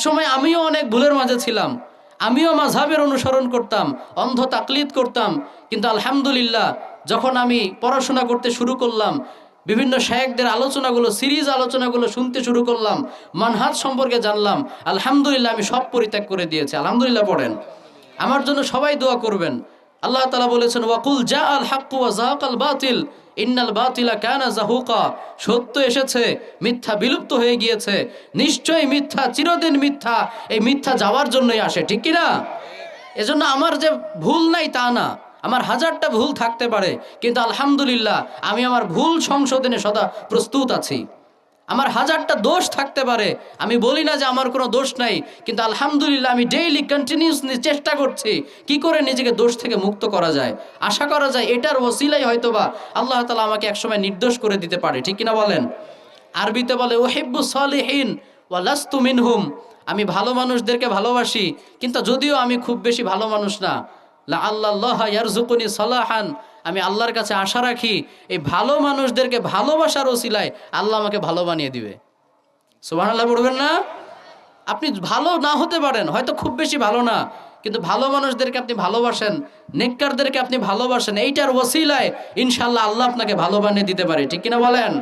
সময় আমিও অনেক ভুলের মাঝে ছিলাম, আমিও মাযহাবের অনুসরণ করতাম, অন্ধ তাকলিদ করতাম। কিন্তু আলহামদুলিল্লাহ যখন আমি পড়াশোনা করতে শুরু করলাম, বিভিন্ন শায়েখদের আলোচনাগুলো, সিরিজ আলোচনাগুলো শুনতে শুরু করলাম, মানহাজ সম্পর্কে জানলাম, আলহামদুলিল্লাহ আমি সব পরিত্যাগ করে দিয়েছি। আলহামদুলিল্লাহ পড়েন। আমার জন্য সবাই দোয়া করবেন। আল্লাহ তাআলা বলেছেন ওয়াকুল জাআল হাক্কু ওয়া যাহাকাল বাতিল ইন্নাল বাতিলা কানা যাহুকা। সত্য এসেছে, মিথ্যা বিলুপ্ত হয়ে গিয়েছে। নিশ্চয়ই মিথ্যা চিরদিন মিথ্যা, এই মিথ্যা যাওয়ার জন্যই আসে, ঠিক কি না? এজন্য আমার যে ভুল নাই তা না, আমার হাজারটা ভুল থাকতে পারে, কিন্তু আলহামদুলিল্লাহ আমি আমার ভুল সংশোধনে সদা প্রস্তুত আছি। আমার হাজারটা দোষ থাকতে পারে, আমি বলি না যে আমার কোনো দোষ নাই, কিন্তু আলহামদুলিল্লাহ আমি ডেইলি কন্টিনিউসলি চেষ্টা করছি কি করে নিজেকে দোষ থেকে মুক্ত করা যায়। আশা করা যায় এটার ওসিলাই হয়তোবা আল্লাহ তাআলা আমাকে একসময় নির্দোষ করে দিতে পারে, ঠিক কিনা বলেন? আরবিতে বলে উহিব্বুস সালিহিন ওয়া লাস্তু মিনহুম। আমি ভালো মানুষদেরকে ভালোবাসি, কিন্তু যদিও আমি খুব বেশি ভালো মানুষ না। লাআল্লাল্লাহ ইয়ারযুকুনি সালাহান। আমি আল্লাহর কাছে আশা রাখি এই ভালো মানুষদেরকে ভালোবাসার ওসিলায় আল্লাহ আমাকে ভালো বানিয়ে দিবে। সুবহানাল্লাহ পড়বেন না? আপনি ভালো না হতে পারেন, হয়তো খুব বেশি ভালো না, কিন্তু ভালো মানুষদেরকে আপনি ভালোবাসেন, নেককারদেরকে আপনি ভালোবাসেন, এইটার ওসিলায় ইনশাআল্লাহ আল্লাহ আপনাকে ভালো বানিয়ে দিতে পারে, ঠিক কিনা বলেন?